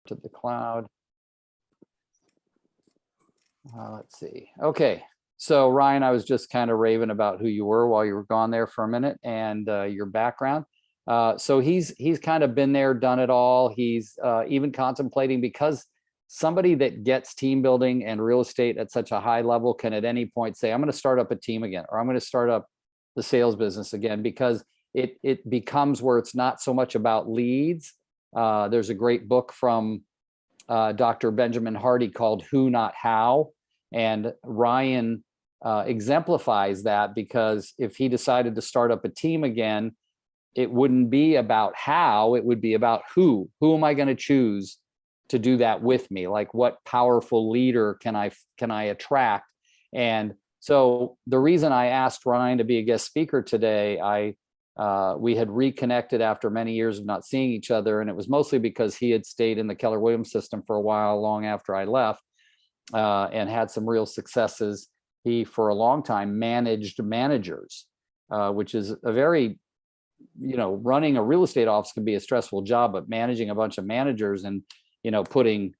to the cloud. Let's see. Okay. So Ryan, I was just kind of raving about who you were while you were gone there for a minute and your background. So he's kind of been there, done it all. He's even contemplating, because somebody that gets team building and real estate at such a high level can at any point say, I'm going to start up a team again, or I'm going to start up the sales business again, because it becomes where it's not so much about leads. There's a great book from Dr. Benjamin Hardy called Who Not How. And Ryan exemplifies that, because if he decided to start up a team again, it wouldn't be about how, it would be about who. Who am I going to choose to do that with me? Like, what powerful leader can I attract? And so the reason I asked Ryan to be a guest speaker today, we had reconnected after many years of not seeing each other, and it was mostly because he had stayed in the Keller Williams system for a while, long after I left, and had some real successes. He, for a long time, managed managers, which is a very, running a real estate office can be a stressful job, but managing a bunch of managers and, putting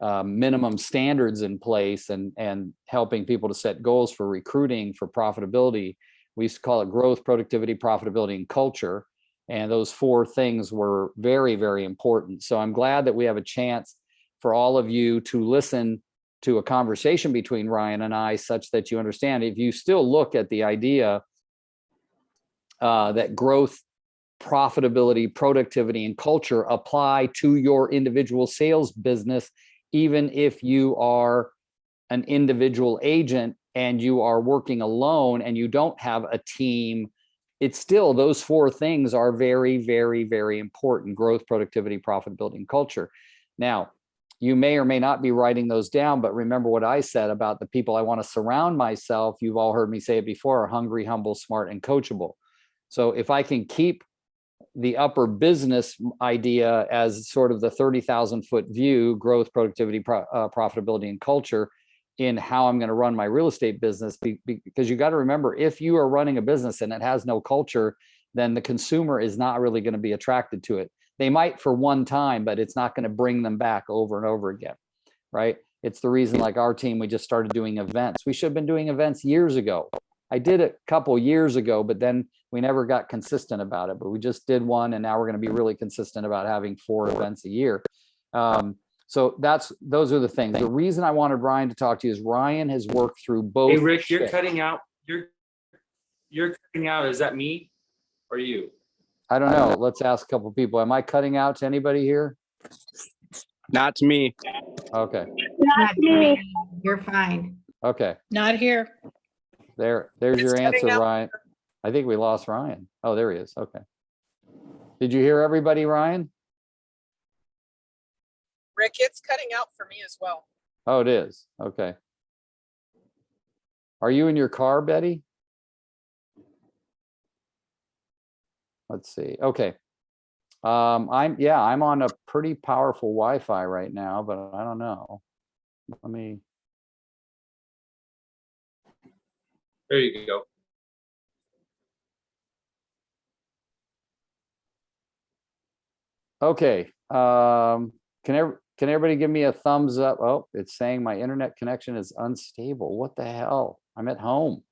minimum standards in place and helping people to set goals for recruiting, for profitability. We used to call it growth, productivity, profitability, and culture. And those four things were very, very important. So I'm glad that we have a chance for all of you to listen to a conversation between Ryan and I, such that you understand, if you still look at the idea that growth, profitability, productivity, and culture apply to your individual sales business, even if you are an individual agent and you are working alone and you don't have a team, it's still, those four things are very, very, very important: growth, productivity, profitability, and culture. Now, you may or may not be writing those down, but remember what I said about the people I want to surround myself. You've all heard me say it before: are hungry, humble, smart, and coachable. So if I can keep the upper business idea as sort of the 30,000-foot view, growth, productivity, profitability, and culture, in how I'm going to run my real estate business, because you got to remember, if you are running a business and it has no culture, then the consumer is not really going to be attracted to it. They might for one time, but it's not going to bring them back over and over again, right? It's the reason, like our team, we just started doing events. We should have been doing events years ago. I did it a couple years ago, but then we never got consistent about it. But we just did one, and now we're going to be really consistent about having 4 events a year. So those are the things. The reason I wanted Ryan to talk to you is Ryan has worked through both. Hey, Rick, you're cutting out. You're cutting out. Is that me or you? I don't know. Let's ask a couple people. Am I cutting out to anybody here? Not to me. Okay. Not me. You're fine. Okay. Not here. There's It's your cutting answer, out. Ryan. I think we lost Ryan. Oh, there he is. Okay. Did you hear everybody, Ryan? Rick, it's cutting out for me as well. Oh, it is. Okay. Are you in your car, Betty? Let's see. Okay. I'm on a pretty powerful Wi-Fi right now, but I don't know. Let me. There you go. Okay. Can everybody give me a thumbs up? Oh, it's saying my internet connection is unstable. What the hell? I'm at home.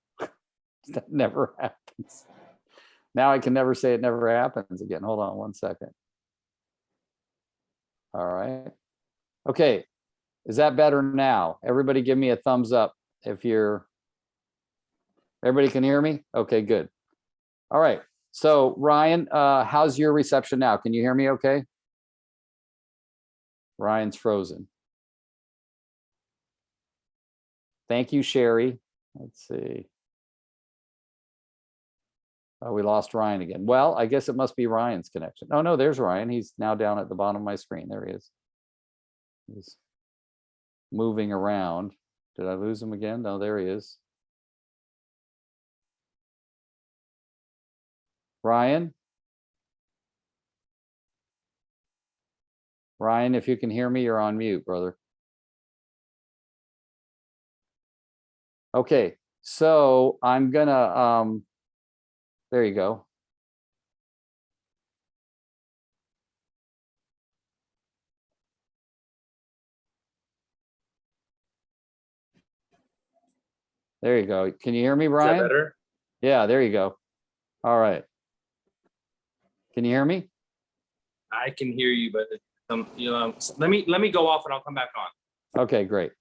That never happens. Now I can never say it never happens again. Hold on one second. All right. Okay. Is that better now? Everybody give me a thumbs up if everybody can hear me? Okay, good. All right. So Ryan, how's your reception now? Can you hear me okay? Ryan's frozen. Thank you, Sherry. Let's see. Oh, we lost Ryan again. Well, I guess it must be Ryan's connection. Oh, no, there's Ryan. He's now down at the bottom of my screen. There he is. He's moving around. Did I lose him again? No, there he is. Ryan? Ryan, if you can hear me, you're on mute, brother. Okay, so I'm gonna, there you go. There you go. Can you hear me, Is that Brian? better? Yeah, there you go. All right. Can you hear me? I can hear you, but let me go off and I'll come back on. Okay, great.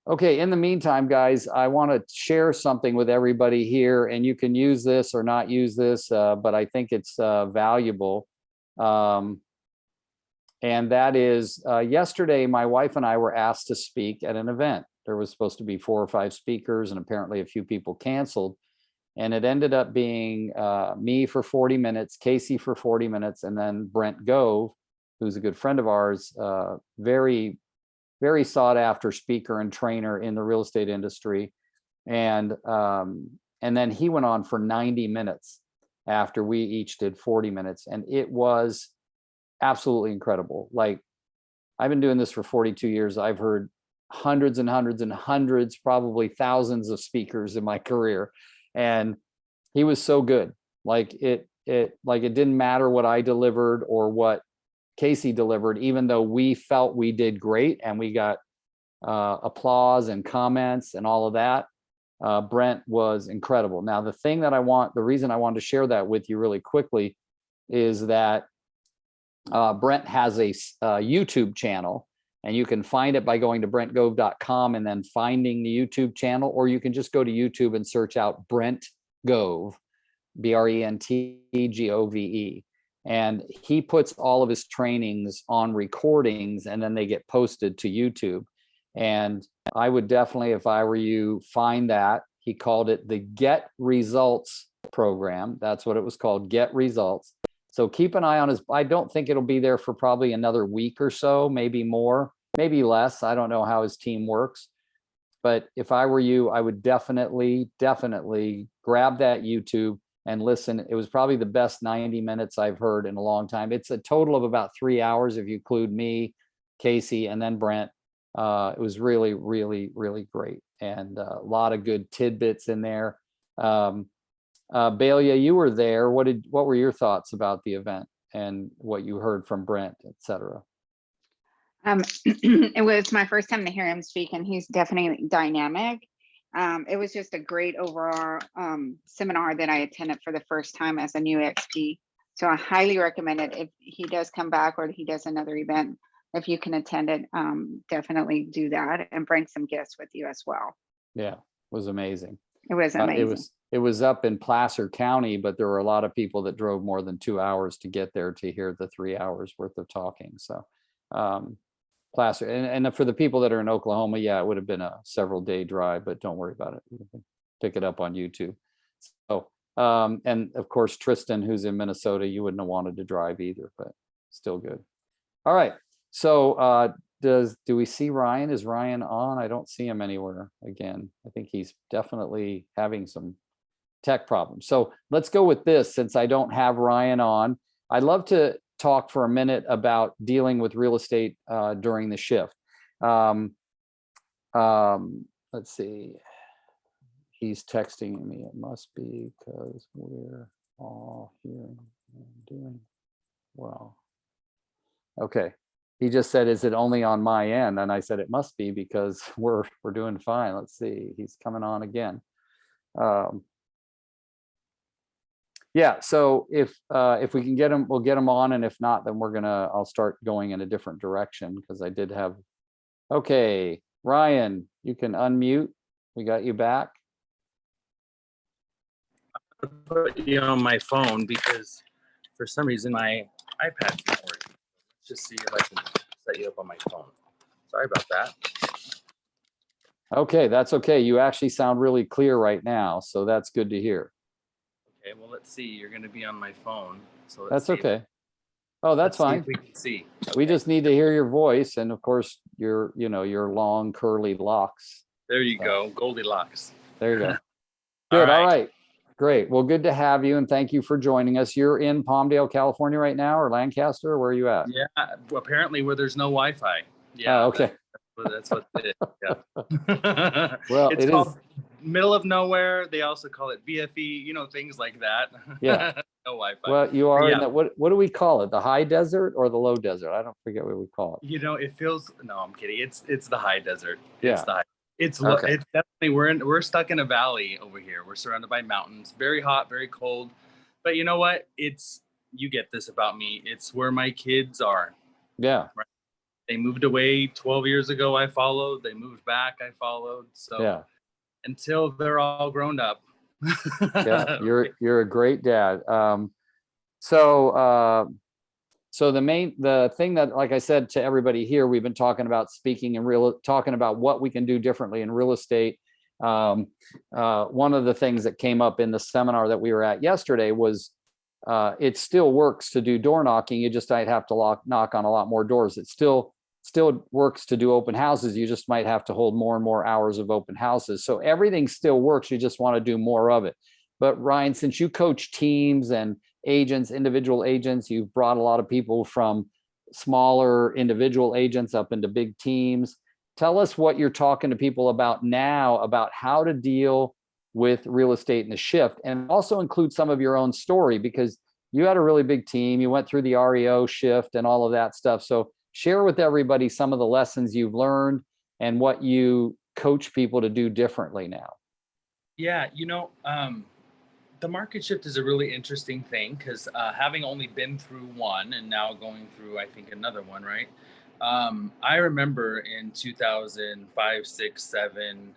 Okay, in the meantime, guys, I want to share something with everybody here, and you can use this or not use this, but I think it's valuable. And that is, yesterday, my wife and I were asked to speak at an event. There was supposed to be 4 or 5 speakers, and apparently a few people canceled. And it ended up being me for 40 minutes, Casey for 40 minutes, and then Brent Gove, who's a good friend of ours, very sought after speaker and trainer in the real estate industry. And then he went on for 90 minutes after we each did 40 minutes. And it was absolutely incredible. Like, I've been doing this for 42 years. I've heard hundreds and hundreds and hundreds, probably thousands of speakers in my career. And he was so good. Like it didn't matter what I delivered or what Casey delivered, even though we felt we did great and we got applause and comments and all of that. Brent was incredible. Now, the reason I wanted to share that with you really quickly is that Brent has a YouTube channel, and you can find it by going to brentgove.com and then finding the YouTube channel, or you can just go to YouTube and search out Brent Gove, BRENTGOVE. And he puts all of his trainings on recordings, and then they get posted to YouTube. And I would definitely, if I were you, find that. He called it the Get Results program. That's what it was called, Get Results. So keep an eye on his, I don't think it'll be there for probably another week or so, maybe more, maybe less. I don't know how his team works. But if I were you, I would definitely grab that YouTube and listen. It was probably the best 90 minutes I've heard in a long time. It's a total of about 3 hours if you include me, Casey, and then Brent. It was really, really, really great. And a lot of good tidbits in there. Balia, you were there. What were your thoughts about the event and what you heard from Brent, et cetera? It was my first time to hear him speak, and he's definitely dynamic. It was just a great overall seminar that I attended for the first time as a new XP. So I highly recommend it. If he does come back or he does another event, if you can attend it, definitely do that and bring some guests with you as well. Yeah, it was amazing. It was amazing. It was up in Placer County, but there were a lot of people that drove more than 2 hours to get there to hear the 3 hours worth of talking. So Placer, and for the people that are in Oklahoma, yeah, it would have been a several day drive, but don't worry about it. You can pick it up on YouTube. So, and of course, Tristan, who's in Minnesota, you wouldn't have wanted to drive either, but still good. All right. So do we see Ryan? Is Ryan on? I don't see him anywhere again. I think he's definitely having some tech problems. So let's go with this, since I don't have Ryan on. I'd love to talk for a minute about dealing with real estate during the shift. Let's see. He's texting me. It must be because we're all here and doing well. Okay. He just said, is it only on my end? And I said, it must be, because we're doing fine. Let's see. He's coming on again. Yeah, so if we can get him, we'll get him on, and if not, then I'll start going in a different direction, because I did have. Okay, Ryan, you can unmute. We got you back. Put you on my phone because for some reason my iPad's not working. Let's just see if I can set you up on my phone. Sorry about that. Okay, that's okay. You actually sound really clear right now, so that's good to hear. Okay, well, let's see. You're going to be on my phone, so That's see if- okay. Oh, that's let's see fine. if we can see. We just need to hear your voice, and of course your long curly locks. There you go, Goldilocks. There you go. All Good. All right. right. Great. Well, good to have you, and thank you for joining us. You're in Palmdale, California right now, or Lancaster? Where are you at? Yeah, apparently where there's no Wi-Fi. Yeah. Oh, okay. That's what it is. Yeah. Well, it's it called is. middle of nowhere. They also call it BFE. Things like that. Yeah. No Wi-Fi. Well, you are in Yeah. the, what do we call it? The high desert or the low desert? I don't forget what we call it. It feels. No, I'm kidding. It's the high desert. Yeah. It's the high, Okay. it's definitely we're stuck in a valley over here. We're surrounded by mountains, very hot, very cold. But you know what? It's you get this about me. It's where my kids are. Yeah. They moved away 12 years ago. I followed. They moved back. I followed. So Yeah. until they're all grown up. Yeah. You're a great dad. So the thing that, like I said to everybody here, we've been talking about speaking and talking about what we can do differently in real estate. One of the things that came up in the seminar that we were at yesterday was it still works to do door knocking. You just might have to knock on a lot more doors. It still works to do open houses. You just might have to hold more and more hours of open houses. So everything still works. You just want to do more of it. But Ryan, since you coach teams and agents, individual agents, you've brought a lot of people from smaller individual agents up into big teams. Tell us what you're talking to people about now, about how to deal with real estate in the shift, and also include some of your own story, because you had a really big team. You went through the REO shift and all of that stuff. So share with everybody some of the lessons you've learned and what you coach people to do differently now. Yeah, the market shift is a really interesting thing because having only been through one and now going through, I think, another one, right? I remember in 2005, 6, 7,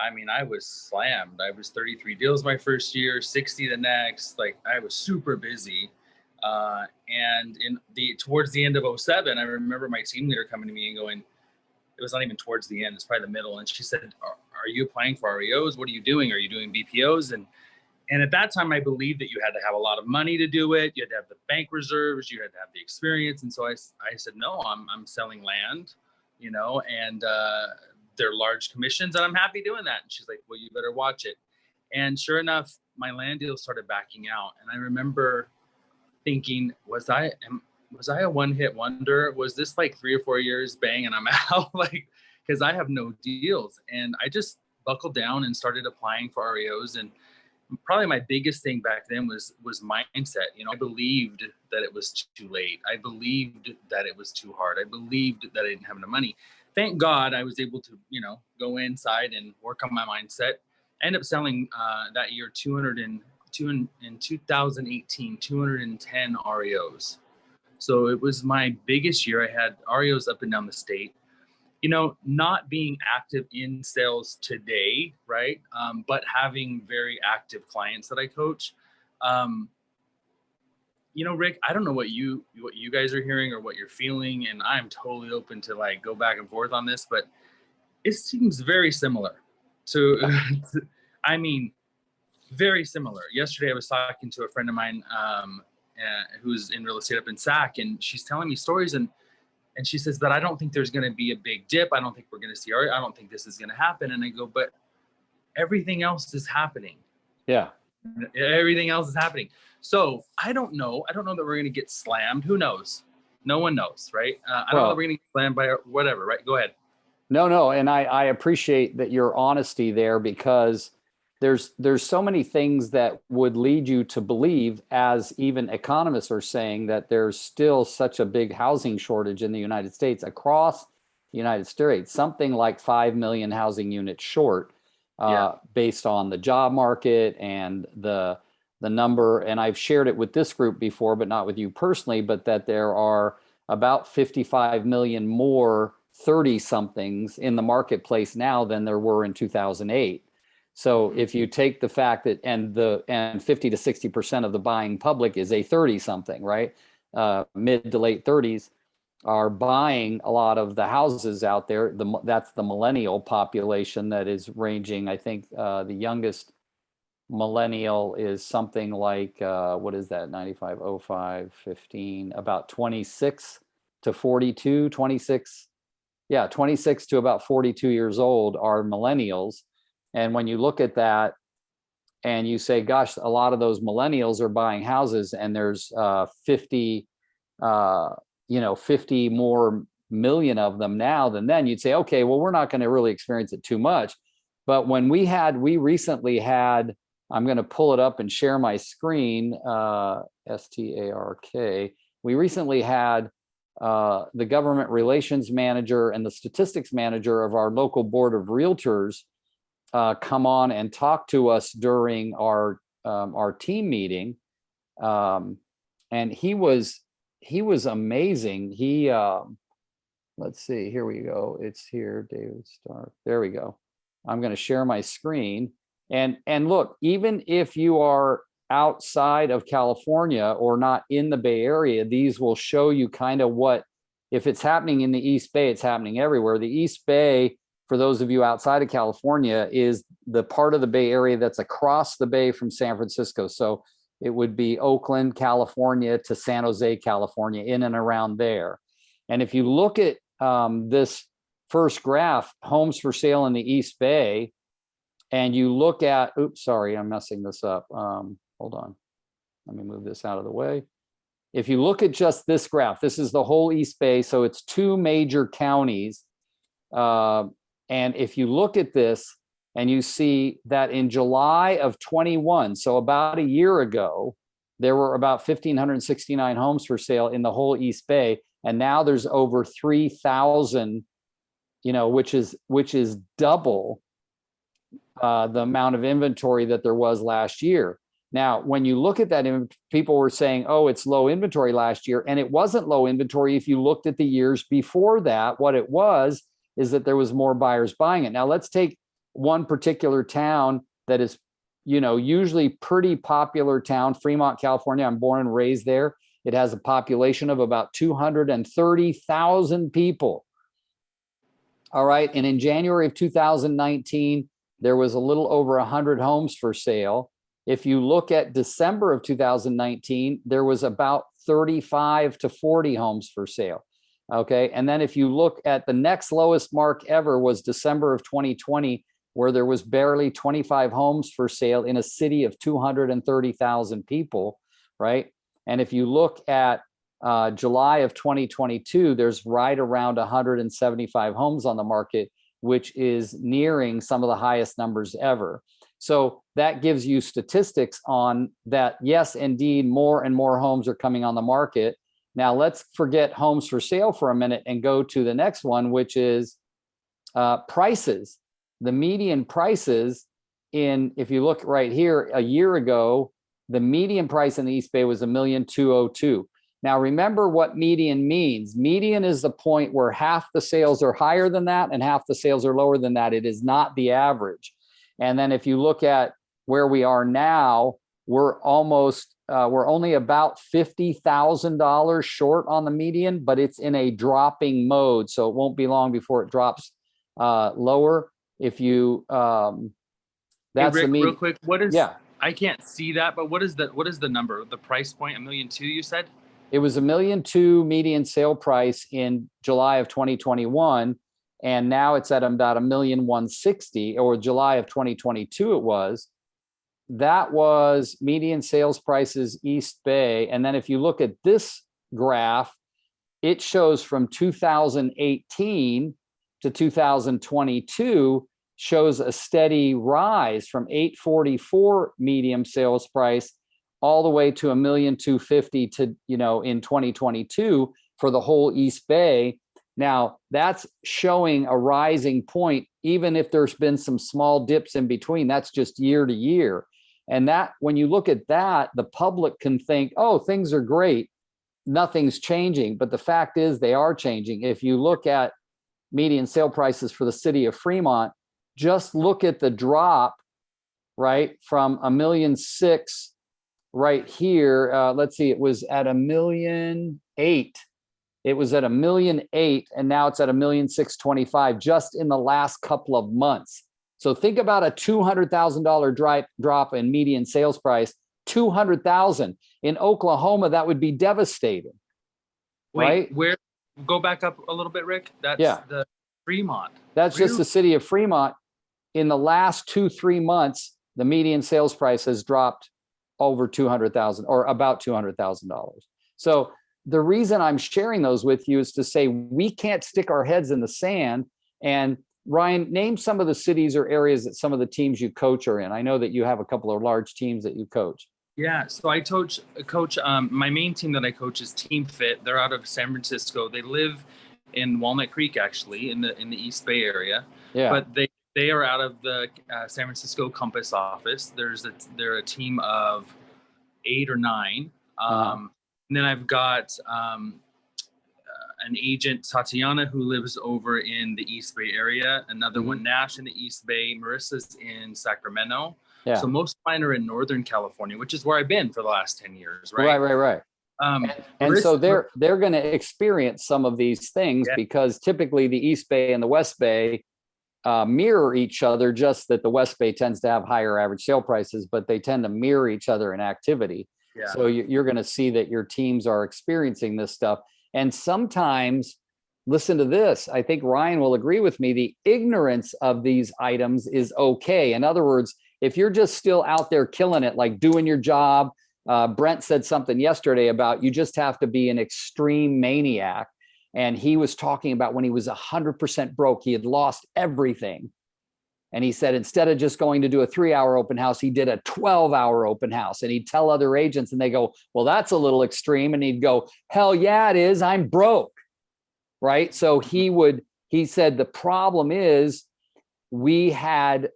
I mean, I was slammed. I was 33 deals my first year, 60 the next. Like, I was super busy. And towards the end of 07, I remember my team leader coming to me and going, it was not even towards the end, it's probably the middle. And she said, are you applying for REOs? What are you doing? Are you doing BPOs? And at that time, I believed that you had to have a lot of money to do it. You had to have the bank reserves. You had to have the experience. And so I said, no, I'm selling land, and they're large commissions, and I'm happy doing that. And she's like, well, you better watch it. And sure enough, my land deal started backing out. And I remember thinking, was I a one-hit wonder? Was this like 3 or 4 years, bang, and I'm out? Because I have no deals. And I just buckled down and started applying for REOs. And probably my biggest thing back then was mindset. I believed that it was too late. I believed that it was too hard. I believed that I didn't have enough money. Thank God I was able to, go inside and work on my mindset. I ended up selling that year 2018, 210 REOs. So it was my biggest year. I had REOs up and down the state. Not being active in sales today, right? But having very active clients that I coach. Rick, I don't know what you guys are hearing or what you're feeling, and I'm totally open to go back and forth on this, but it seems very similar to, I mean, very similar. Yesterday, I was talking to a friend of mine who's in real estate up in SAC, and she's telling me stories, and she says, but I don't think there's going to be a big dip. I don't think we're going to see, I don't think this is going to happen. And I go, but everything else is happening. Yeah. Everything else is happening. So I don't know that we're going to get slammed. Who knows? No one knows, right? I don't know that we're going to get slammed by whatever, right? Go ahead. No. And I appreciate that your honesty there, because there's so many things that would lead you to believe, as even economists are saying, that there's still such a big housing shortage in the United States, across the United States, something like 5 million housing units short, based on the job market and the number. And I've shared it with this group before, but not with you personally, but that there are about 55 million more 30-somethings in the marketplace now than there were in 2008. So if you take the fact that, and 50 to 60% of the buying public is a 30-something, right? Mid to late 30s are buying a lot of the houses out there. That's the millennial population that is ranging. I think the youngest millennial is something like, what is that? 95, 05, 15, about 26 to 42, 26. Yeah, 26 to about 42 years old are millennials. And when you look at that and you say, gosh, a lot of those millennials are buying houses, and there's 50 more million of them now than then, you'd say, okay, well, we're not going to really experience it too much. But when we recently had, I'm going to pull it up and share my screen, STARK. We recently had the government relations manager and the statistics manager of our local board of realtors come on and talk to us during our team meeting. And he was amazing. He, let's see, here we go. It's here, David Stark. There we go. I'm going to share my screen. And look, even if you are outside of California or not in the Bay Area, these will show you kind of what, if it's happening in the East Bay, it's happening everywhere. The East Bay, for those of you outside of California, is the part of the Bay Area that's across the bay from San Francisco. So it would be Oakland, California to San Jose, California, in and around there. And if you look at this first graph, homes for sale in the East Bay, and you look at, oops, sorry, I'm messing this up. Hold on. Let me move this out of the way. If you look at just this graph, this is the whole East Bay. So it's 2 major counties. And if you look at this and you see that in July of 21, so about a year ago, there were about 1,569 homes for sale in the whole East Bay. And now there's over 3,000, which is double the amount of inventory that there was last year. Now, when you look at that, people were saying, oh, it's low inventory last year. And it wasn't low inventory. If you looked at the years before that, what it was is that there was more buyers buying it. Now, let's take one particular town that is, usually pretty popular town, Fremont, California. I'm born and raised there. It has a population of about 230,000 people. All right. And in January of 2019, there was a little over 100 homes for sale. If you look at December of 2019, there was about 35 to 40 homes for sale. Okay. And then if you look at the next lowest mark ever was December of 2020, where there was barely 25 homes for sale in a city of 230,000 people. Right. And if you look at July of 2022, there's right around 175 homes on the market, which is nearing some of the highest numbers ever. So that gives you statistics on that. Yes, indeed, more and more homes are coming on the market. Now let's forget homes for sale for a minute and go to the next one, which is prices. The median prices if you look right here, a year ago, the median price in the East Bay was $1,202,000. Now, remember what median means. Median is the point where half the sales are higher than that and half the sales are lower than that. It is not the average. And then if you look at where we are now, we're only about $50,000 short on the median, but it's in a dropping mode. So it won't be long before it drops lower. If you, that's Hey, Rick, the median. real quick, what is, Yeah. I can't see that, but what is the number, the price point, $1,200,000 you said? It was $1,200,000 median sale price in July of 2021. And now it's at about $1,160,000, or July of 2022 it was. That was median sales prices East Bay. And then if you look at this graph, it shows from 2018 to 2022 shows a steady rise from 844 medium sales price all the way to $1,250,000 to, in 2022 for the whole East Bay. Now that's showing a rising point, even if there's been some small dips in between. That's just year to year. And that, when you look at that, the public can think, oh, things are great, nothing's changing. But the fact is they are changing. If you look at median sale prices for the city of Fremont, just look at the drop, right, from $1,600,000 right here. Let's see, it was at $1,800,000. It was at $1,800,000, and now it's at $1,625,000 just in the last couple of months. So think about a $200,000 drop in median sales price. $200,000 in Oklahoma, that would be devastating. Wait, right? Go back up a little bit, Rick. That's the Fremont. That's just the city of Fremont. In the last 2-3 months, the median sales price has dropped over $200,000 or about $200,000. So the reason I'm sharing those with you is to say we can't stick our heads in the sand. And Ryan, name some of the cities or areas that some of the teams you coach are in. I know that you have a couple of large teams that you coach. Yeah, so I coach my main team that I coach is Team Fit. They're out of San Francisco. They live in Walnut Creek, actually, in the East Bay area. Yeah. But they are out of the San Francisco Compass office. They're a team of 8 or 9. And then I've got an agent, Tatiana, who lives over in the East Bay area. Another one, Nash, in the East Bay. Marissa's in Sacramento. Yeah. So most of mine are in Northern California, which is where I've been for the last 10 years, right? Right. And so they're going to experience some of these things because typically the East Bay and the West Bay mirror each other, just that the West Bay tends to have higher average sale prices, but they tend to mirror each other in activity. Yeah. So you're going to see that your teams are experiencing this stuff. And sometimes, listen to this, I think Ryan will agree with me, the ignorance of these items is okay. In other words, if you're just still out there killing it, like doing your job, Brent said something yesterday about you just have to be an extreme maniac. And he was talking about when he was 100% broke, he had lost everything. And he said, instead of just going to do a 3-hour open house, he did a 12-hour open house. And he'd tell other agents and they go, well, that's a little extreme. And he'd go, hell yeah, it is. I'm broke. Right. So he said, the problem is we don't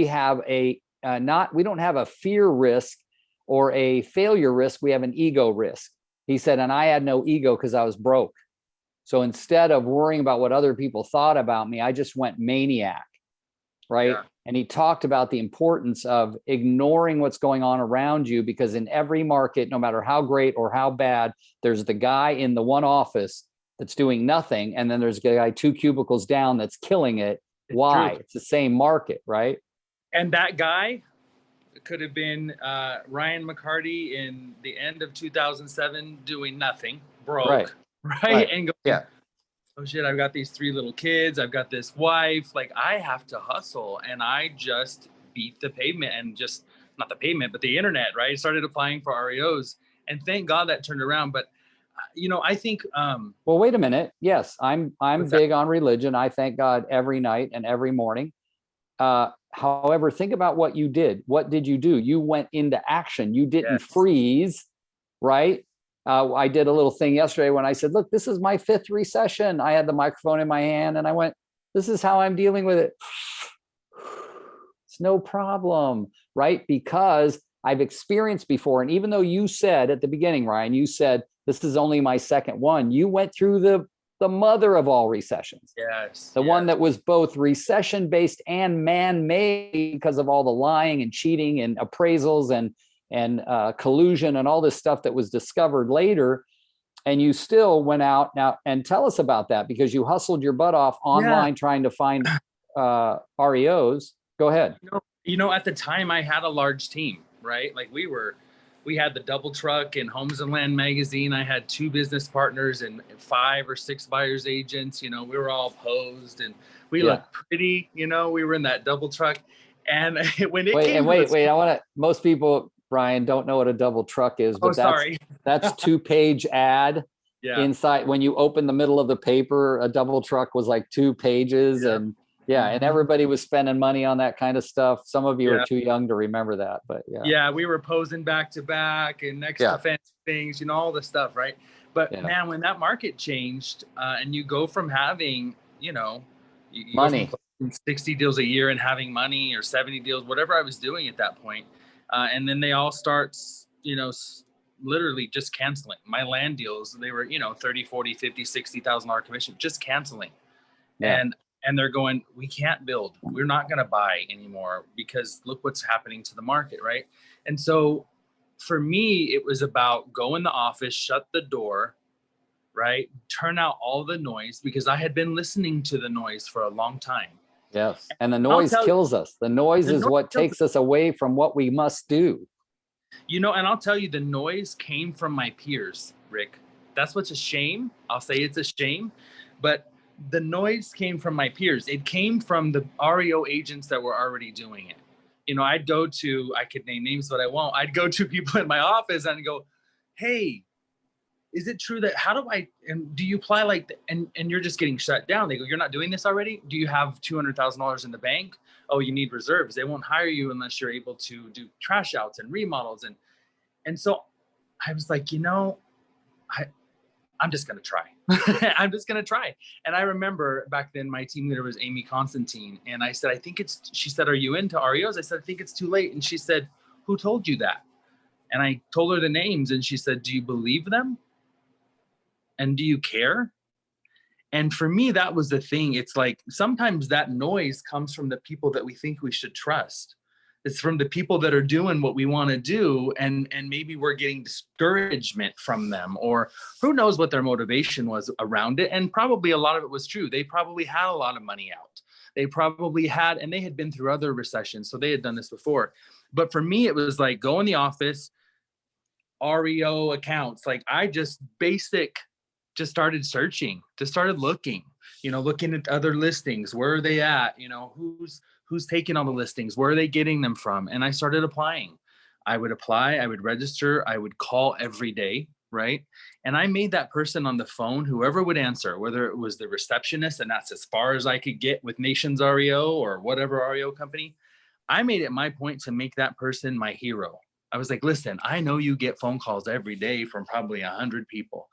have a fear risk or a failure risk. We have an ego risk. He said, and I had no ego because I was broke. So instead of worrying about what other people thought about me, I just went maniac, right? Yeah. And he talked about the importance of ignoring what's going on around you, because in every market, no matter how great or how bad, there's the guy in the one office that's doing nothing. And then there's the guy 2 cubicles down that's killing it. Why? It's the same market, right? And that guy could have been Ryan McCarty in the end of 2007 doing nothing, broke. Right. And going, oh shit, I've got these 3 little kids. I've got this wife. Like, I have to hustle. And I just beat the pavement and just not the pavement, but the internet, right? Started applying for REOs. And thank God that turned around. But, I think. Well, wait a minute. Yes, I'm big on religion. I thank God every night and every morning. However, think about what you did. What did you do? You went into action. You didn't freeze, right? I did a little thing yesterday when I said, look, this is my 5th recession. I had the microphone in my hand and I went, this is how I'm dealing with it. It's no problem, right? Because I've experienced before. And even though you said at the beginning, Ryan, you said, this is only my 2nd one. You went through the mother of all recessions. Yes. The one that was both recession-based and man-made because of all the lying and cheating and appraisals and collusion and all this stuff that was discovered later. And you still went out now and tell us about that, because you hustled your butt off online trying to find REOs. Go ahead. At the time I had a large team, right? Like we had the Double Truck and Homes and Land magazine. I had 2 business partners and 5 or 6 buyers agents. We were all posed and we looked pretty, we were in that Double Truck. And when it wait, most people, Brian, don't know what a double truck is, but that's 2-page ad inside. When you open the middle of the paper, a double truck was like 2 pages and everybody was spending money on that kind of stuff. Some of you are too young to remember that, but we were posing back to back and next to fence things, all the stuff, right? But man, when that market changed and you go from having, money, 60 deals a year and having money, or 70 deals, whatever I was doing at that point. And then they all start, literally just canceling my land deals. They were, 30, 40, 50, $60,000 commission, just canceling. Yeah. And they're going, we can't build. We're not going to buy anymore because look what's happening to the market, right? And so for me, it was about go in the office, shut the door, right? Turn out all the noise, because I had been listening to the noise for a long time. Yes. And the noise kills us. The noise is what takes us away from what we must do. And I'll tell you, the noise came from my peers, Rick. That's what's a shame. I'll say it's a shame. But the noise came from my peers. It came from the REO agents that were already doing it. I'd go to, I could name names, but I won't. I'd go to people in my office and go, hey, is it true that, how do I, and do you apply like, and you're just getting shut down? They go, you're not doing this already? Do you have $200,000 in the bank? Oh, you need reserves. They won't hire you unless you're able to do trash outs and remodels. And so I was like, I'm just going to try. I'm just going to try. And I remember back then my team leader was Amy Constantine. And I said, she said, are you into REOs? I said, I think it's too late. And she said, who told you that? And I told her the names and she said, do you believe them? And do you care? And for me, that was the thing. It's like, sometimes that noise comes from the people that we think we should trust. It's from the people that are doing what we want to do. And maybe we're getting discouragement from them, or who knows what their motivation was around it. And probably a lot of it was true. They probably had a lot of money out. They probably had, and they had been through other recessions. So they had done this before. But for me, it was like, go in the office, REO accounts. Like I just started searching, just started looking, looking at other listings. Where are they at? Who's taking all the listings? Where are they getting them from? And I started applying. I would apply, I would register, I would call every day, right? And I made that person on the phone, whoever would answer, whether it was the receptionist, and that's as far as I could get with Nations REO or whatever REO company, I made it my point to make that person my hero. I was like, listen, I know you get phone calls every day from probably 100 people.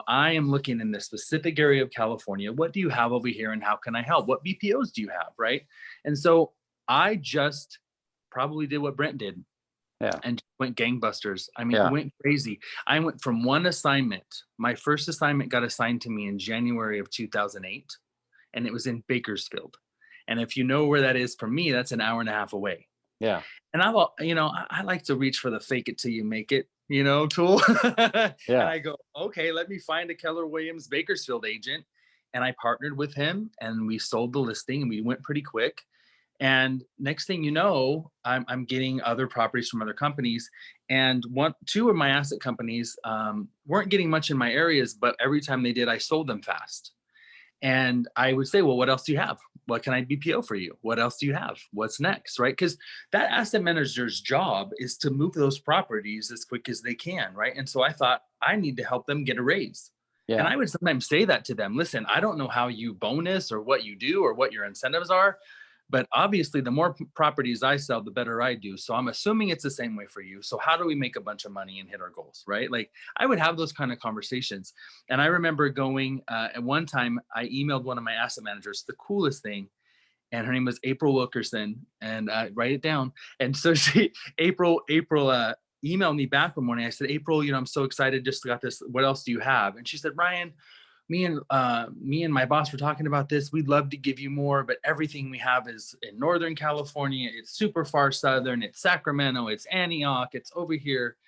I am looking in this specific area of California. What do you have over here and how can I help? What BPOs do you have, right? And so I just probably did what Brent did. Yeah. And went gangbusters. I mean, Yeah. It went crazy. I went from one assignment. My first assignment got assigned to me in January of 2008, and it was in Bakersfield. And if you know where that is from me, that's an hour and a half away. Yeah. And I like to reach for the fake it till you make it, tool. Yeah. And I go, okay, let me find a Keller Williams Bakersfield agent. And I partnered with him and we sold the listing and we went pretty quick. And next thing you know, I'm getting other properties from other companies. And two of my asset companies weren't getting much in my areas, but every time they did, I sold them fast. And I would say, well, what else do you have? What can I BPO for you? What else do you have? What's next, right? Because that asset manager's job is to move those properties as quick as they can, right? And so I thought I need to help them get a raise. Yeah. And I would sometimes say that to them, listen, I don't know how you bonus or what you do or what your incentives are, but obviously the more properties I sell, the better I do. So I'm assuming it's the same way for you. So how do we make a bunch of money and hit our goals, right? Like I would have those kind of conversations. And I remember going, at one time I emailed one of my asset managers, the coolest thing. And her name was April Wilkerson, and write it down. And so April emailed me back one morning. I said, April, I'm so excited, just got this. What else do you have? And she said, Ryan, me and my boss were talking about this. We'd love to give you more, but everything we have is in Northern California. It's super far southern. It's Sacramento. It's Antioch. It's over here.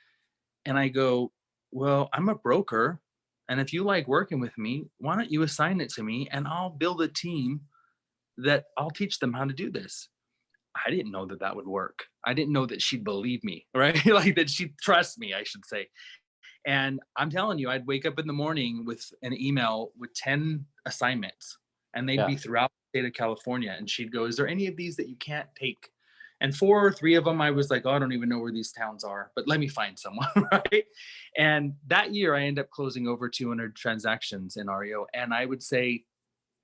And I go, well, I'm a broker. And if you like working with me, why don't you assign it to me and I'll build a team that I'll teach them how to do this. I didn't know that would work. I didn't know that she'd believe me, right? Like that she'd trust me, I should say. And I'm telling you, I'd wake up in the morning with an email with 10 assignments and they'd be throughout the state of California. And she'd go, is there any of these that you can't take? And 4 or 3 of them, I was like, oh, I don't even know where these towns are, but let me find someone, right? And that year I ended up closing over 200 transactions in REO. And I would say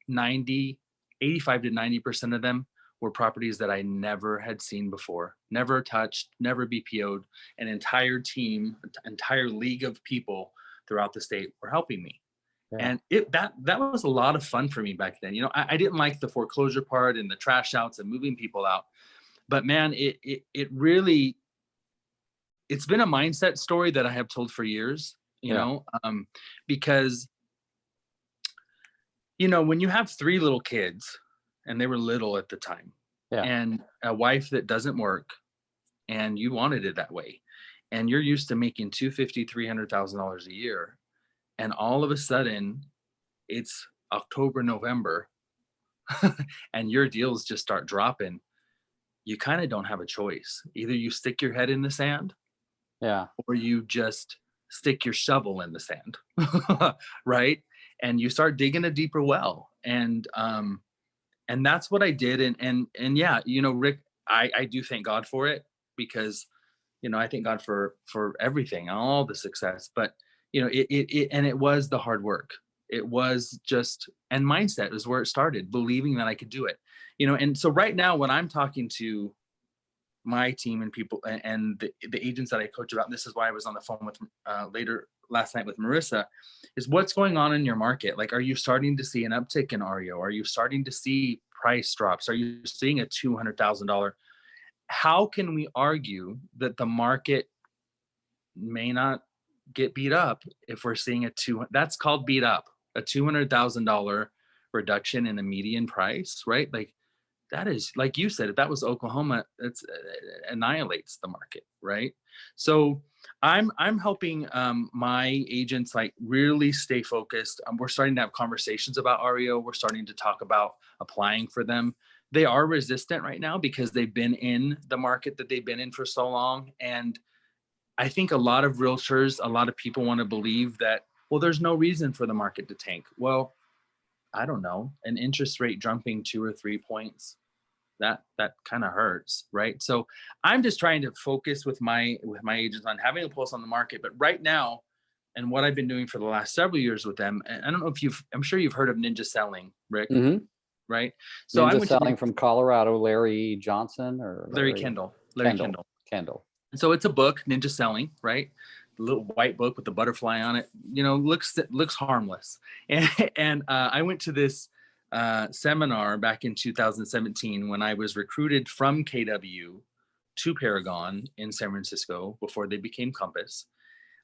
85 to 90% of them were properties that I never had seen before, never touched, never BPO'd. An entire team, entire league of people throughout the state were helping me. Yeah. And that was a lot of fun for me back then. I didn't like the foreclosure part and the trash outs and moving people out, but man, it really, it's been a mindset story that I have told for years, because, when you have 3 little kids, and they were little at the time, and a wife that doesn't work, and you wanted it that way, and you're used to making $250,000, $300,000 a year, and all of a sudden it's October, November, and your deals just start dropping, you kind of don't have a choice. Either you stick your head in the sand, or you just stick your shovel in the sand, right? And you start digging a deeper well, and that's what I did. And yeah, Rick, I do thank God for it, because, I thank God for everything, all the success. But, you know, and it was the hard work. It was just, and mindset is where it started, believing that I could do it, you know. And so right now, when I'm talking to my team and people and the agents that I coach about, and this is why I was on the phone with later last night with Marissa, is what's going on in your market. Like, are you starting to see an uptick in REO? Are you starting to see price drops? Are you seeing a $200,000? How can we argue that the market may not get beat up if we're seeing that's called beat up, a $200,000 reduction in a median price, right? Like, that is, like you said, if that was Oklahoma, it's annihilates the market, right? So I'm helping my agents like really stay focused. We're starting to have conversations about REO. We're starting to talk about applying for them. They are resistant right now because they've been in the market that they've been in for so long. And I think a lot of realtors, a lot of people want to believe that, well, there's no reason for the market to tank. Well, I don't know, an interest rate jumping 2 or 3 points, that kind of hurts, right? So I'm just trying to focus with my agents on having a pulse on the market. But right now, and what I've been doing for the last several years with them, and I don't know if I'm sure you've heard of Ninja Selling, Rick, right? So I Ninja went Selling from Colorado, Larry Johnson or Larry Kendall. Larry Kendall. So it's a book, Ninja Selling, right? The little white book with the butterfly on it, you know, looks harmless. And I went to this seminar back in 2017 when I was recruited from KW to Paragon in San Francisco before they became Compass.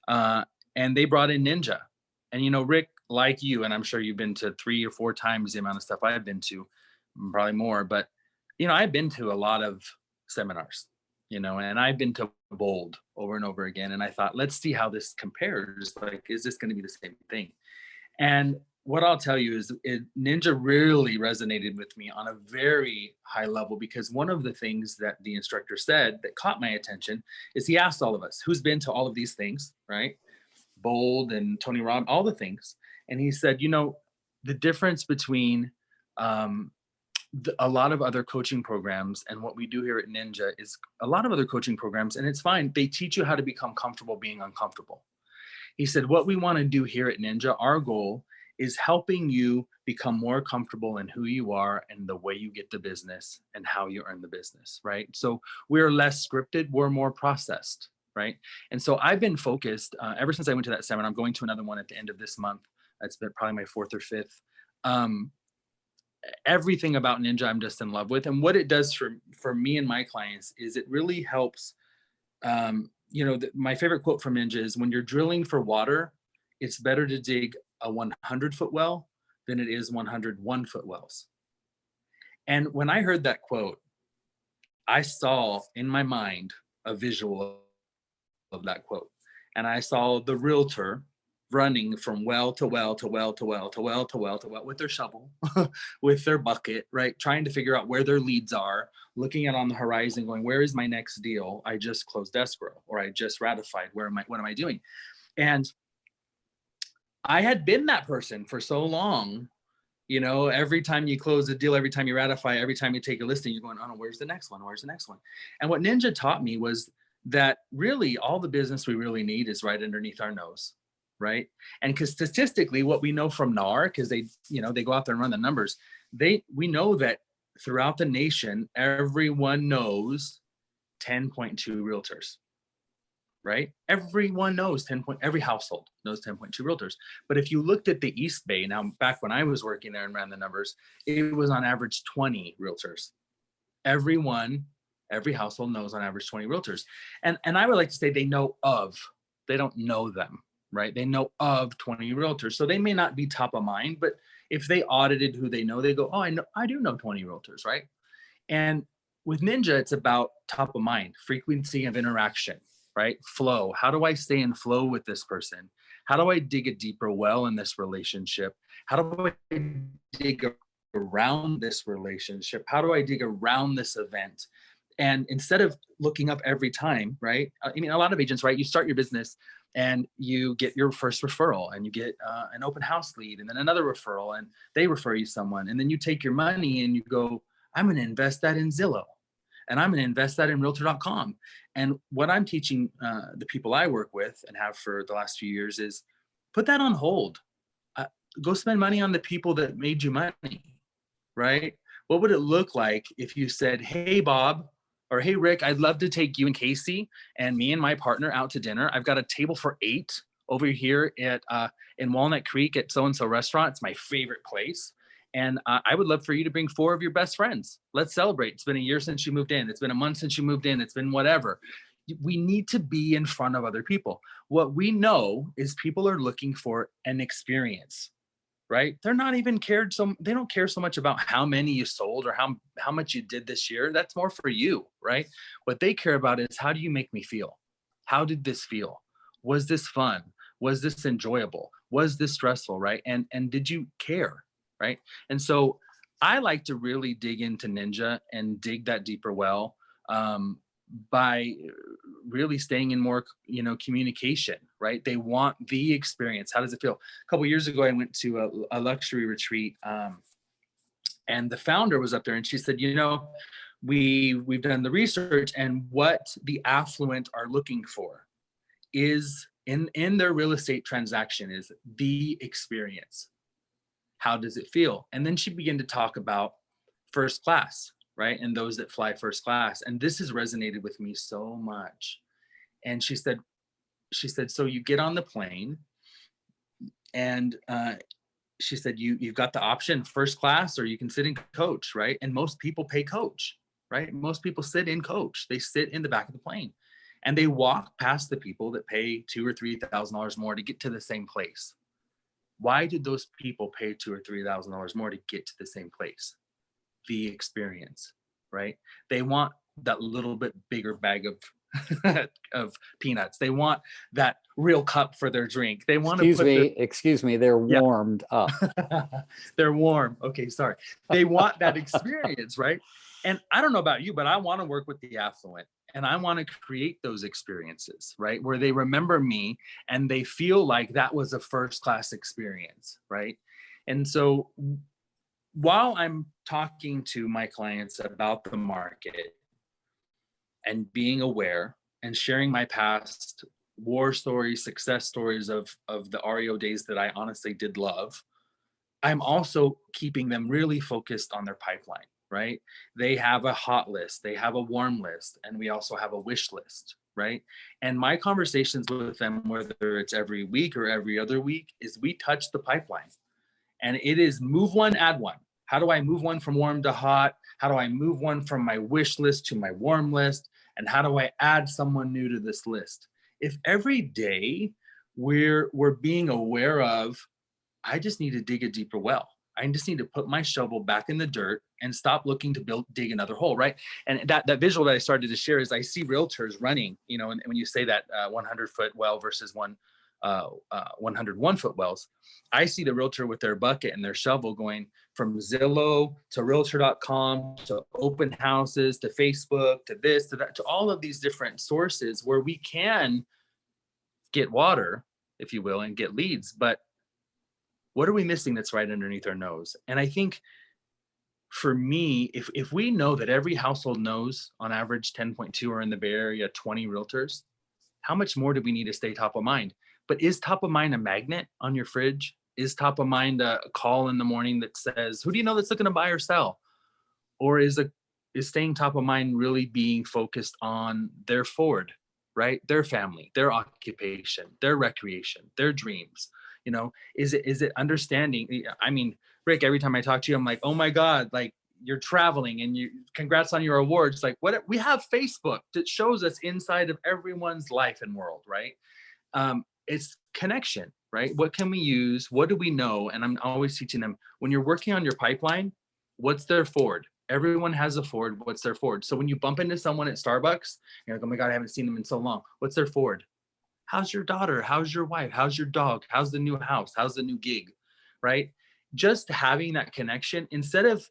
And they brought in Ninja. And, you know, Rick, like you, and I'm sure you've been to 3 or 4 times the amount of stuff I've been to, probably more, but, you know, I've been to a lot of seminars, you know, and I've been to Bold over and over again. And I thought, let's see how this compares. Like, is this going to be the same thing? And what I'll tell you is Ninja really resonated with me on a very high level, because one of the things that the instructor said that caught my attention is he asked all of us, who's been to all of these things, right? Bold and Tony Robbins, all the things. And he said, you know, the difference between a lot of other coaching programs and what we do here at Ninja is a lot of other coaching programs, and it's fine, they teach you how to become comfortable being uncomfortable. He said, what we want to do here at Ninja, our goal is helping you become more comfortable in who you are and the way you get the business and how you earn the business, right? So we're less scripted, we're more processed, right? And so I've been focused ever since I went to that seminar. I'm going to another one at the end of this month. That's been probably my 4th or 5th. Everything about Ninja I'm just in love with. And what it does for me and my clients is it really helps. You know, my favorite quote from Ninja is, when you're drilling for water, it's better to dig a 100-foot well than it is 101-foot wells. And when I heard that quote, I saw in my mind a visual of that quote. And I saw the realtor running from well to well to well to well to well to well to well with their shovel, with their bucket, right? Trying to figure out where their leads are, looking out on the horizon, going, where is my next deal? I just closed escrow, or I just ratified. What am I doing? And I had been that person for so long. You know, every time you close a deal, every time you ratify, every time you take a listing, you're going, oh no, where's the next one? Where's the next one? And what Ninja taught me was that really all the business we really need is right underneath our nose, right? And because statistically, what we know from NAR, because they go out there and run the numbers, we know that throughout the nation, everyone knows 10.2 realtors, right? Everyone knows every household knows 10.2 realtors. But if you looked at the East Bay, now back when I was working there and ran the numbers, it was on average 20 realtors. Every household knows on average 20 realtors. And I would like to say they don't know them, right? They know of 20 realtors. So they may not be top of mind, but if they audited who they know, they go, oh, I do know 20 realtors, right? And with Ninja, it's about top of mind, frequency of interaction, right? Flow. How do I stay in flow with this person? How do I dig a deeper well in this relationship? How do I dig around this relationship? How do I dig around this event? And instead of looking up every time, right? I mean, a lot of agents, right? You start your business and you get your first referral and you get an open house lead and then another referral and they refer you someone. And then you take your money and you go, I'm going to invest that in Zillow and I'm going to invest that in realtor.com. And what I'm teaching the people I work with and have for the last few years is put that on hold. Go spend money on the people that made you money, right? What would it look like if you said, hey, Bob, or hey, Rick, I'd love to take you and Casey and me and my partner out to dinner. I've got a table for 8 over here at in Walnut Creek at so-and-so restaurant. It's my favorite place. And I would love for you to bring 4 of your best friends. Let's celebrate. It's been a year since you moved in. It's been a month since you moved in. It's been whatever. We need to be in front of other people. What we know is people are looking for an experience, right? They're not even they don't care so much about how many you sold or how much you did this year. That's more for you, right? What they care about is, how do you make me feel? How did this feel? Was this fun? Was this enjoyable? Was this stressful, right? And did you care, right? And so I like to really dig into Ninja and dig that deeper well by really staying in more, communication, right? They want the experience. How does it feel? A couple of years ago, I went to a luxury retreat, and the founder was up there, and she said, we've done the research, and what the affluent are looking for is in their real estate transaction is the experience. How does it feel? And then she began to talk about first class, right? And those that fly first class. And this has resonated with me so much. And she said, so you get on the plane, and she said, you've got the option first class, or you can sit in coach, right? And most people pay coach, right? Most people sit in coach. They sit in the back of the plane, and they walk past the people that pay $2,000 or $3,000 more to get to the same place. Why did those people pay $2,000 or $3,000 more to get to the same place? The experience, right? They want that little bit bigger bag of peanuts. They want that real cup for their drink. They want Excuse me, they're warmed up. They're warm. Okay, sorry. They want that experience, right? And I don't know about you, but I want to work with the affluent, and I want to create those experiences, right? Where they remember me and they feel like that was a first class experience, right? And so while I'm talking to my clients about the market and being aware and sharing my past war stories, success stories of the REO days that I honestly did love, I'm also keeping them really focused on their pipeline, right? They have a hot list, they have a warm list, and we also have a wish list, right? And my conversations with them, whether it's every week or every other week, is we touch the pipeline. And it is move one, add one. How do I move one from warm to hot? How do I move one from my wish list to my warm list? And how do I add someone new to this list? If every day we're being aware of, I just need to dig a deeper well. I just need to put my shovel back in the dirt and stop looking to dig another hole, right? And that visual that I started to share is I see realtors running, and when you say that 100-foot well versus 101-foot wells, I see the realtor with their bucket and their shovel going from Zillow to Realtor.com to open houses to Facebook to this to that to all of these different sources where we can get water, if you will, and get leads. But what are we missing that's right underneath our nose? And I think for me, if we know that every household knows on average 10.2 or in the Bay Area 20 realtors, how much more do we need to stay top of mind? But is top of mind a magnet on your fridge? Is top of mind a call in the morning that says, who do you know that's looking to buy or sell? Or is staying top of mind really being focused on their forward, right? Their family, their occupation, their recreation, their dreams? Is it understanding? I mean, Rick, every time I talk to you, I'm like, oh my God, like you're traveling and congrats on your awards. Like we have Facebook that shows us inside of everyone's life and world, right? It's connection, right? What can we use? What do we know? And I'm always teaching them, when you're working on your pipeline, what's their forward? Everyone has a forward. What's their forward? So when you bump into someone at Starbucks, you're like, oh my God, I haven't seen them in so long. What's their forward? How's your daughter? How's your wife? How's your dog? How's the new house? How's the new gig, right? Just having that connection instead of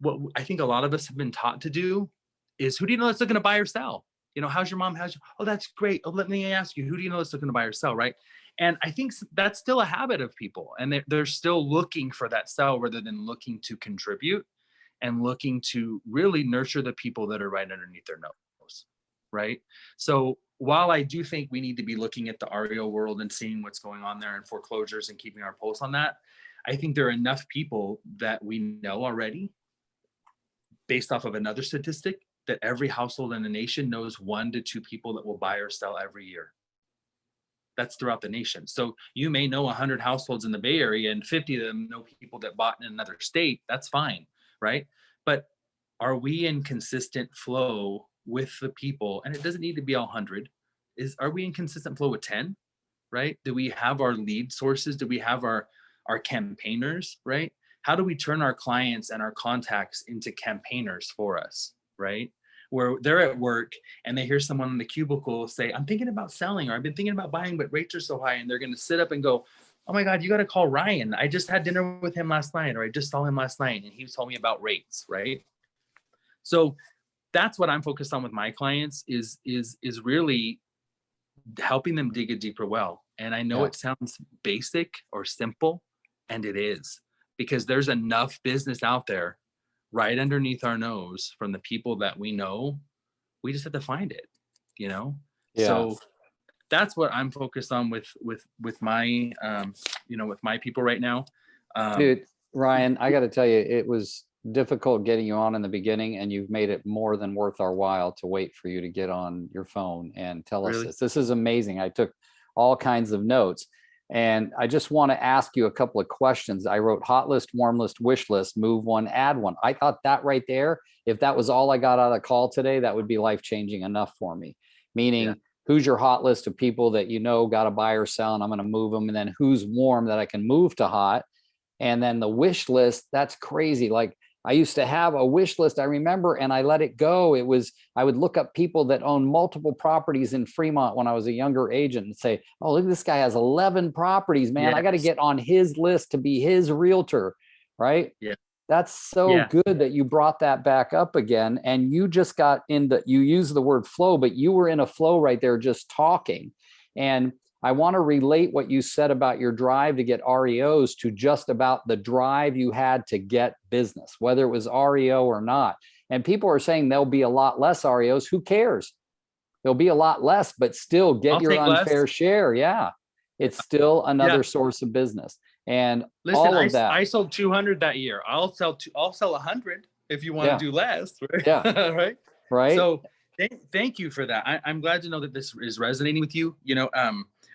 what I think a lot of us have been taught to do is, who do you know that's looking to buy or sell? How's your mom? Oh, that's great. Oh, let me ask you, who do you know that's looking to buy or sell, right? And I think that's still a habit of people. And they're still looking for that sell rather than looking to contribute and looking to really nurture the people that are right underneath their nose. right? So while I do think we need to be looking at the REO world and seeing what's going on there in foreclosures and keeping our pulse on that, I think there are enough people that we know already, based off of another statistic, that every household in the nation knows 1 to 2 people that will buy or sell every year. That's throughout the nation. So you may know 100 households in the Bay Area and 50 of them know people that bought in another state. That's fine, right? But are we in consistent flow with the people? And it doesn't need to be all 100. Are we in consistent flow with 10, right? Do we have our lead sources? Do we have our campaigners, right? How do we turn our clients and our contacts into campaigners for us, right? Where they're at work and they hear someone in the cubicle say, I'm thinking about selling, or I've been thinking about buying, but rates are so high. And they're going to sit up and go, oh my God, you got to call Ryan. I just had dinner with him last night, or I just saw him last night and he told me about rates, right? So that's what I'm focused on with my clients is really helping them dig a deeper well. And I know Yeah. it sounds basic or simple, and it is, because there's enough business out there right underneath our nose from the people that we know. We just have to find it, you know? Yeah. So that's what I'm focused on with my, with my people right now. Dude, Ryan, I got to tell you, it was difficult getting you on in the beginning, and you've made it more than worth our while to wait for you to get on your phone and tell us Really? this. This is amazing. I took all kinds of notes, and I just want to ask you a couple of questions. I wrote hot list, warm list, wish list, move one, add one. I thought that right there, if that was all I got out of the call today, that would be life-changing enough for me. Meaning, Yeah. who's your hot list of people that you know got to buy or sell, and I'm going to move them, and then who's warm that I can move to hot. And then the wish list, that's crazy. Like, I used to have a wish list, I remember, and I let it go. It was, I would look up people that own multiple properties in Fremont when I was a younger agent and say, oh, look, this guy has 11 properties, man. I got to Yes. get on his list to be his realtor, right? Yeah. That's so Yeah. good that you brought that back up again. And you just got you used the word flow, but you were in a flow right there just talking. And I want to relate what you said about your drive to get REOs to just about the drive you had to get business, whether it was REO or not. And people are saying there'll be a lot less REOs. Who cares? There'll be a lot less, but still get I'll your take less. unfair share. Yeah. It's still another Yeah. source of business. And Listen, all of that. I sold 200 that year. I'll sell 100 if you want Yeah. to do less. Right? Yeah. Right. Right. So thank you for that. I'm glad to know that this is resonating with you.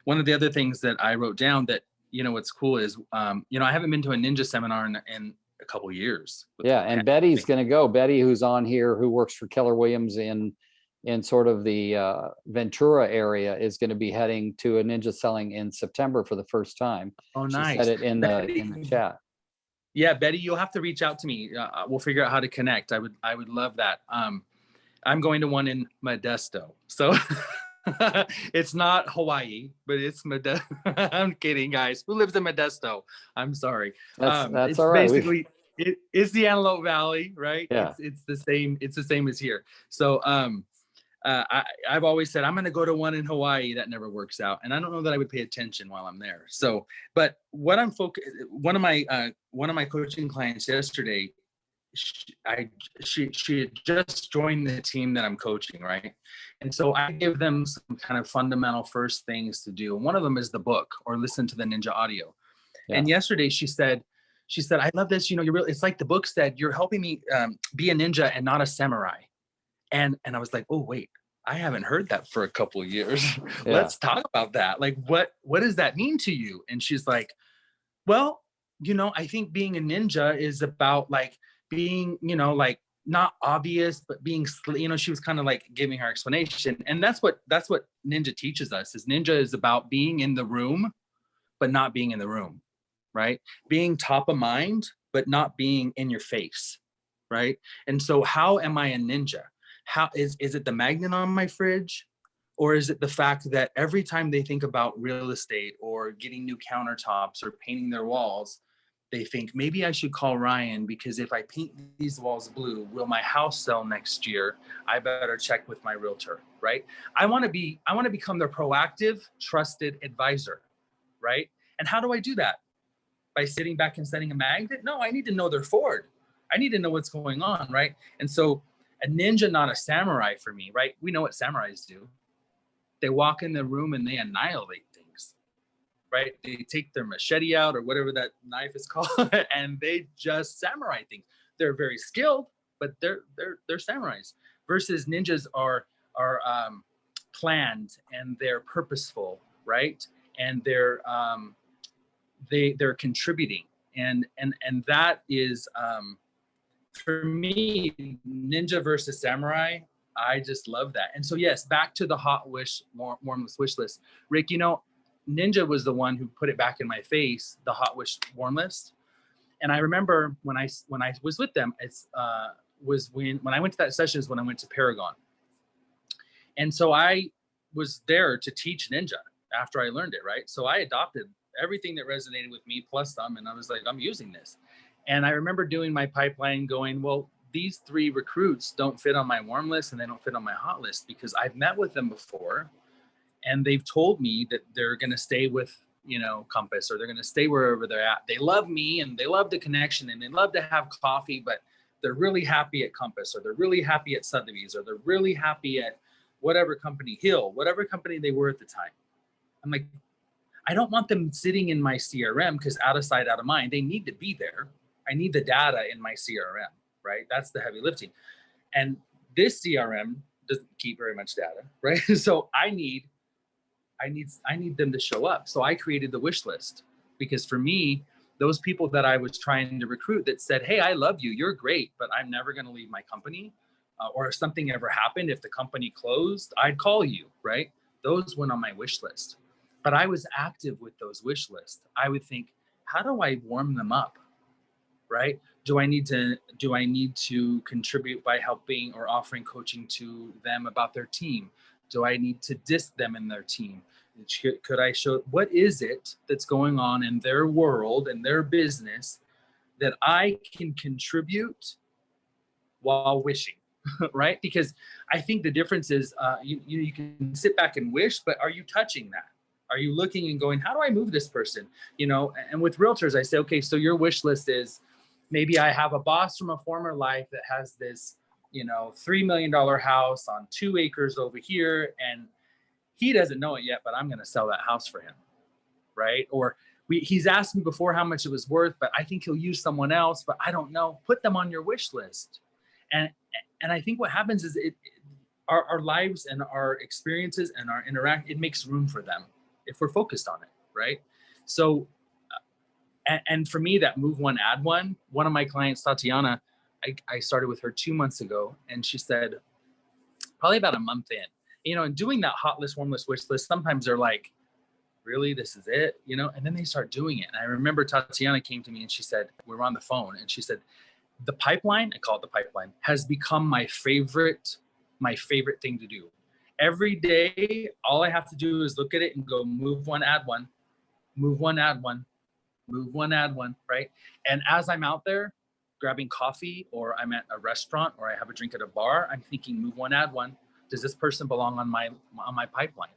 One of the other things that I wrote down that, what's cool is, I haven't been to a ninja seminar in a couple of years. Yeah. And Betty's going to go. Betty, who's on here, who works for Keller Williams in sort of the Ventura area, is going to be heading to a ninja selling in September for the first time. Oh, She nice. said it in the chat. Yeah, Betty, you'll have to reach out to me. We'll figure out how to connect. I would love that. I'm going to one in Modesto. So it's not Hawaii, but it's Modesto. I'm kidding, guys. Who lives in Modesto? I'm sorry. That's It's all right. basically, it's the Antelope Valley, right? Yeah. It's the same. It's the same as here. So I've always said I'm going to go to one in Hawaii. That never works out, and I don't know that I would pay attention while I'm there. So, but what I'm focused. One of my coaching clients yesterday, she had just joined the team that I'm coaching, right? And so I give them some kind of fundamental first things to do. And one of them is the book or listen to the Ninja audio. Yeah. And yesterday she said, I love this. It's like the book said, you're helping me be a ninja and not a samurai. And I was like, oh, wait, I haven't heard that for a couple of years. Yeah. Let's talk about that. Like, what does that mean to you? And she's like, well, I think being a ninja is about like being, like not obvious, but being, she was kind of like giving her explanation. And that's what ninja teaches us is ninja is about being in the room, but not being in the room, right? Being top of mind, but not being in your face, right? And so how am I a ninja? How is it the magnet on my fridge? Or is it the fact that every time they think about real estate or getting new countertops or painting their walls, they think maybe I should call Ryan because if I paint these walls blue, will my house sell next year? I better check with my realtor, right? I want to become their proactive, trusted advisor, right? And how do I do that? By sitting back and setting a magnet? No, I need to know their Ford. I need to know what's going on, right? And so A ninja, not a samurai for me, right? We know what samurais do. They walk in the room and they annihilate things, right? They take their machete out or whatever that knife is called, and they just samurai things. They're very skilled, but they're samurais. Versus ninjas are planned and they're purposeful, right? And they're contributing, and that is for me, ninja versus samurai. I just love that. And so yes, back to the hot wish, warmless wish list. Rick, you know, Ninja was the one who put it back in my face, the hot wish warm list. And I remember when I was with them, it's was when I went to that session is when I went to Paragon. And so I was there to teach Ninja after I learned it, right? So I adopted everything that resonated with me plus some, and I was like, I'm using this. And I remember doing my pipeline going, well, these 3 recruits don't fit on my warm list and they don't fit on my hot list because I've met with them before and they've told me that they're going to stay with, you know, Compass, or they're going to stay wherever they're at. They love me and they love the connection and they love to have coffee, but they're really happy at Compass, or they're really happy at Sotheby's, or they're really happy at whatever company, Hill, whatever company they were at the time. I'm like, I don't want them sitting in my CRM because out of sight, out of mind. They need to be there. I need the data in my CRM, right? That's the heavy lifting. And this CRM doesn't keep very much data, right? So I need them to show up. So I created the wish list because for me, those people that I was trying to recruit that said, hey, I love you, you're great, but I'm never going to leave my company. Or if something ever happened, if the company closed, I'd call you, right? Those went on my wish list. But I was active with those wish lists. I would think, how do I warm them up? Right? Do I need to contribute by helping or offering coaching to them about their team? Do I need to disc them in their team? Could I show, what is it that's going on in their world and their business that I can contribute while wishing, right? Because I think the difference is you can sit back and wish, but are you touching that? Are you looking and going, how do I move this person? You know, and with realtors, I say, okay, so your wish list is, maybe I have a boss from a former life that has this, you know, $3 million house on 2 acres over here. And he doesn't know it yet, but I'm going to sell that house for him. Right. Or he's asked me before how much it was worth, but I think he'll use someone else, but I don't know. Put them on your wish list. And I think what happens is our lives and our experiences and our it makes room for them if we're focused on it. Right. So, and for me, that move one, add one of my clients, Tatiana, I started with her 2 months ago, and she said, probably about a month in, you know, and doing that hot list, warm list, wish list, sometimes they're like, really, this is it, you know, and then they start doing it. And I remember Tatiana came to me and she said, we were on the phone, and she said, the pipeline, I call it the pipeline, has become my favorite thing to do. Every day, all I have to do is look at it and go, move one, add one, move one, add one, move one, add one, right? And as I'm out there grabbing coffee, or I'm at a restaurant, or I have a drink at a bar, I'm thinking, move one, add one. Does this person belong on my pipeline?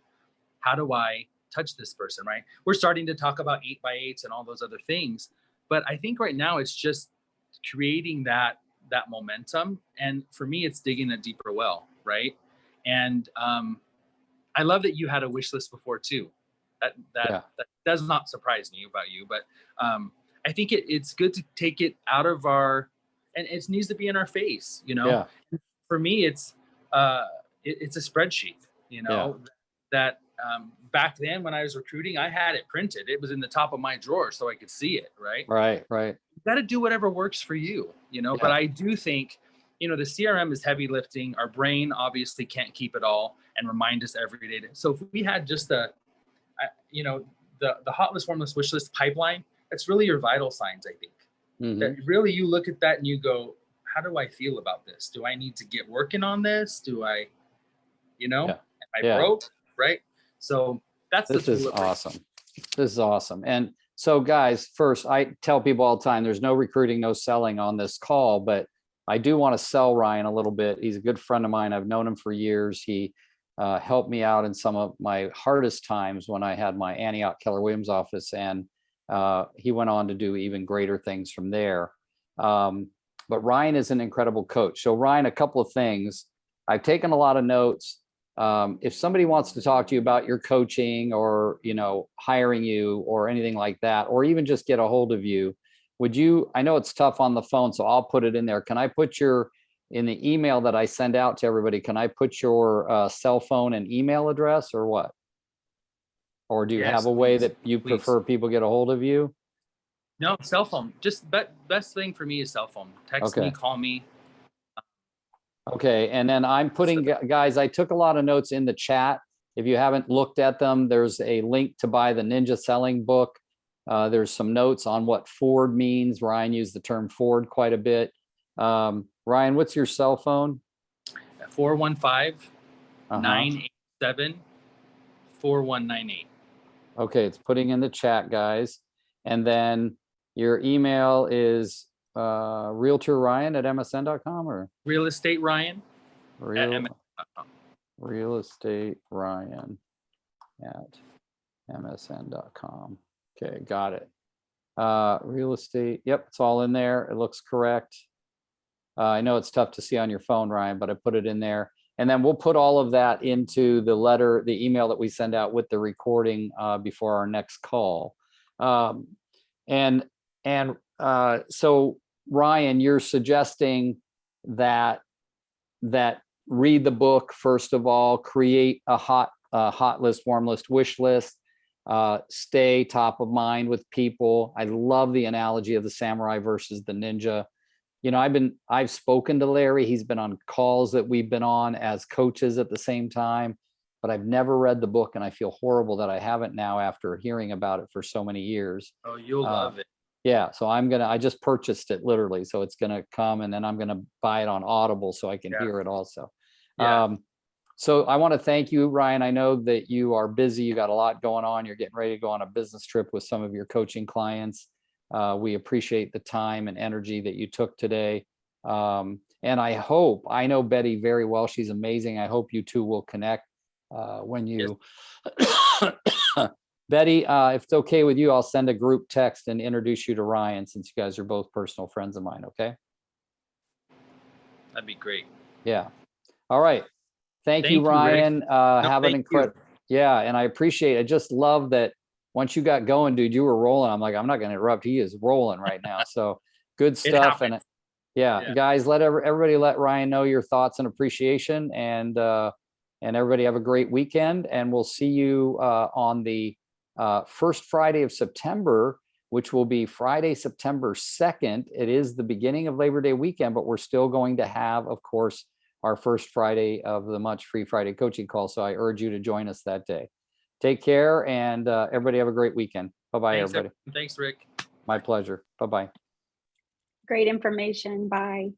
How do I touch this person, right? We're starting to talk about 8x8s and all those other things, but I think right now it's just creating that momentum. And for me, it's digging a deeper well, right? And I love that you had a wish list before too. That does not surprise me about you, but I think it's good to take it out of our, and it needs to be in our face, you know. Yeah. For me, it's a spreadsheet, you know, that back then when I was recruiting, I had it printed. It was in the top of my drawer so I could see it, right? Right. You got to do whatever works for you, you know. Yeah. But I do think, you know, the CRM is heavy lifting. Our brain obviously can't keep it all and remind us every day. So if we had just the hot list, warm list, wish list pipeline, that's really your vital signs, I think. Mm-hmm. That really you look at that and you go, how do I feel about this? Do I need to get working on this? Do I, you know, am I broke? Right. So this is awesome. This is awesome. And so guys, first, I tell people all the time, there's no recruiting, no selling on this call, but I do want to sell Ryan a little bit. He's a good friend of mine. I've known him for years. He helped me out in some of my hardest times when I had my Antioch Keller Williams office, and he went on to do even greater things from there. but Ryan is an incredible coach. So Ryan, a couple of things. I've taken a lot of notes. If somebody wants to talk to you about your coaching or, hiring you or anything like that, or even just get a hold of you, I know it's tough on the phone, so I'll put it in there. Can I put in the email that I send out to everybody, can I put your cell phone and email address or what? Or do you Yes, have a way please, that you please. prefer people get a hold of you? No, cell phone. Just best thing for me is cell phone. Text me, Okay. call me. Okay, and then I'm putting, guys, I took a lot of notes in the chat. If you haven't looked at them, there's a link to buy the Ninja Selling book. There's some notes on what Ford means. Ryan used the term Ford quite a bit. Ryan, what's your cell phone? 415-987-4198. Okay, it's putting in the chat, guys. And then your email is realtorryan@msn.com or Real Estate Ryan at real, MSN.com. realestateryan@msn.com. Okay, got it. Real estate, yep, it's all in there. It looks correct. I know it's tough to see on your phone, Ryan, but I put it in there. And then we'll put all of that into the email that we send out with the recording before our next call. So Ryan, you're suggesting that read the book first of all, create a hot list, warm list, wish list, stay top of mind with people. I love the analogy of the samurai versus the ninja. I've spoken to Larry. He's been on calls that we've been on as coaches at the same time, but I've never read the book, and I feel horrible that I haven't now after hearing about it for so many years. Oh, you'll love it. Yeah, so I just purchased it literally, so it's gonna come, and then I'm gonna buy it on Audible so I can hear it also. Yeah. So I want to thank you, Ryan. I know that you are busy. You got a lot going on. You're getting ready to go on a business trip with some of your coaching clients. We appreciate the time and energy that you took today. And I know Betty very well. She's amazing. I hope you two will connect when you. Betty, if it's okay with you, I'll send a group text and introduce you to Ryan since you guys are both personal friends of mine. Okay. That'd be great. Yeah. All right. Thank you, Thank you, Rick. Ryan. Have an thank incredible. Yeah, and I appreciate it. I just love that once you got going, dude, you were rolling. I'm like, I'm not going to interrupt. He is rolling right now. So good stuff. And Yeah. guys, everybody let Ryan know your thoughts and appreciation. And everybody have a great weekend. And we'll see you on the first Friday of September, which will be Friday, September 2nd. It is the beginning of Labor Day weekend, but we're still going to have, of course, our first Friday of the month free Friday coaching call. So I urge you to join us that day. Take care, and everybody have a great weekend. Bye-bye, everybody. Thanks, Rick. My pleasure. Bye-bye. Great information. Bye.